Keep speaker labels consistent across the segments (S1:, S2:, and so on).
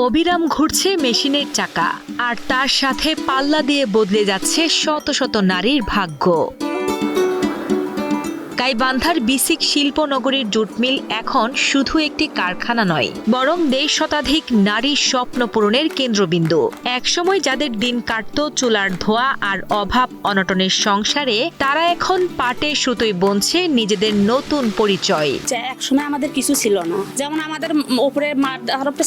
S1: অবিরাম ঘুরছে মেশিনের চাকা, আর তার সাথে পাল্লা দিয়ে বদলে যাচ্ছে শত শত নারীর ভাগ্য। গাইবান্ধার বিসিক শিল্পনগরীর জুট মিল এখন শুধু একটি কারখানা নয়, বরং 1.5 শতাধিক নারীর স্বপ্ন পূরণের কেন্দ্রবিন্দু। একসময় যাদের দিন কাটত চুলার ধোয়া আর অভাব অনটনের সংসারে, তারা এখন পাটে সুতোয় বুনছে নিজেদের নতুন পরিচয়।
S2: একসময় আমাদের কিছু ছিল না, যেমন আমাদের উপরে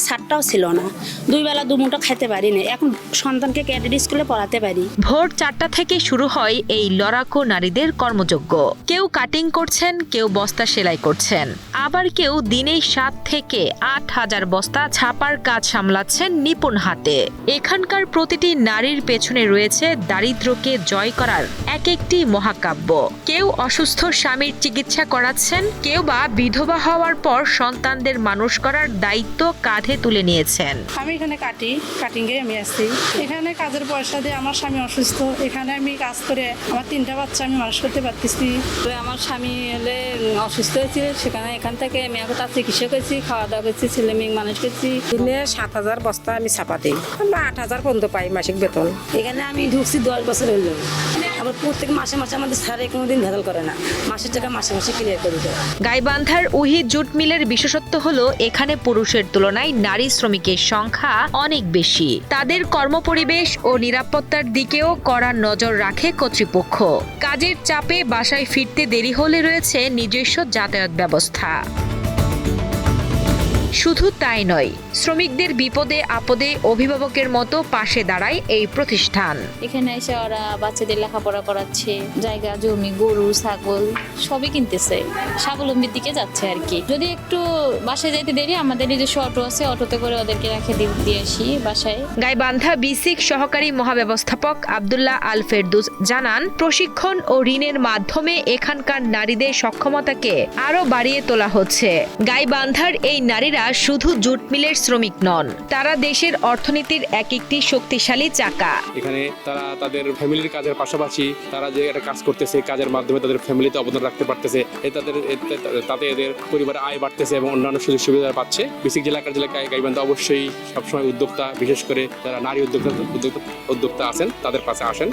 S2: ছাদটাও ছিল না, 2 বেলা 2 মুঠো খেতে পারি না। এখন সন্তানকে ক্যাডেট স্কুলে পড়াতে পারি।
S1: ভোর 4টা থেকে শুরু হয় এই লড়াকু নারীদের কর্মযজ্ঞ। কেউ কাটিং করছেন, কেউ বস্তা সেলাই করছেন, আবার কেউ দিনে 7 থেকে 8,000 বস্তা ছাপার কাজ সামলাচ্ছেন নিপুণ হাতে। এখানকার প্রতিটি নারীর পেছনে রয়েছে দারিদ্র্যকে জয় করার এক একটি মহাকাব্য। কেউ অসুস্থ স্বামীর চিকিৎসা করাচ্ছেন, কেউ বা বিধবা হওয়ার পর সন্তানদের মানুষ করার দায়িত্ব কাঁধে তুলে নিয়েছেন।
S3: আমি এখানে কাটিংয়ে আমি আসছি। এখানে কাজের পয়সা দিয়ে আমার স্বামী অসুস্থ, এখানে আমি কাজ করে আমার 3টা বাচ্চা আমি মানুষ করতে পারতেছি।
S4: আমার স্বামী হলে অসুস্থ হয়েছিল, সেখানে এখান থেকে আমি এখন তার চিকিৎসা করছি, খাওয়া দাওয়া করছি, ছেলে মেয়ে মানুষ করছি।
S5: দিনে 7,000 বস্তা আমি ছাপা দিই, আমরা 8,000 পর্যন্ত পাই মাসিক বেতন।
S4: এখানে আমি ঢুকছি 10 বছর হইল। আবার প্রত্যেক মাসে মাসে আমাদের স্যারে কোনোদিন ভেজাল করে না, মাসের টাকা মাসে মাসে ক্লিয়ার করে দেয়।
S1: গাইবান্ধার উহিদ জুট মিলের বিশেষত্ব হলো এখানে পুরুষের তুলনায় নারী শ্রমিকের সংখ্যা অনেক বেশি। তাদের কর্মপরিবেশ ও নিরাপত্তার দিকেও কড়া নজর রাখে কর্তৃপক্ষ। কাজের চাপে বাসায় ফিরতে দেরি হলে রয়েছে নিজস্ব যাতায়াত ব্যবস্থা। শুধু তাই নয়, শ্রমিকদের বিপদে আপদে অভিভাবকের মতো পাশে দাঁড়ায় এই প্রতিষ্ঠান।
S4: এখানে এসে ওরা বাচ্চাদের লেখাপড়া করাচ্ছে, জায়গা জমি গরু ছাগল সবই কিনতেছে, স্বাবলম্বীর দিকে যাচ্ছে আর কি। যদি একটু বাসায় যাইতে দেরি, আমাদের নিজস্ব অটো আছে, অটোতে করে ওদেরকে রেখে দিয়ে আসি বাসায়।
S1: গাইবান্ধা বিসিক সহকারী মহাব্যবস্থাপক আব্দুল্লাহ আল ফেরদৌস জানান, প্রশিক্ষণ ও ঋণের মাধ্যমে এখানকার নারীদের সক্ষমতাকে আরো বাড়িয়ে তোলা হচ্ছে। গাইবান্ধার এই নারীরা শুধু জুট মিলের শ্রমিক নন, তারা দেশের অর্থনীতির এক একটি শক্তিশালী চাকা।
S6: এখানে তারা তাদের ফ্যামিলির কাজের পাশাপাশি তারা যে একটা কাজ করতেছে, কাজের মাধ্যমে তাদের ফ্যামিলিতে অবদান রাখতে পারতেছে, তাতে এদের পরিবারের আয় বাড়তেছে এবং অন্যান্য সুযোগ সুবিধা পাচ্ছে। বিসিক জেলা গাইবান্ধা অবশ্যই সবসময় উদ্যোক্তা, বিশেষ করে যারা নারী উদ্যোক্তা আছেন তাদের পাশে আসেন।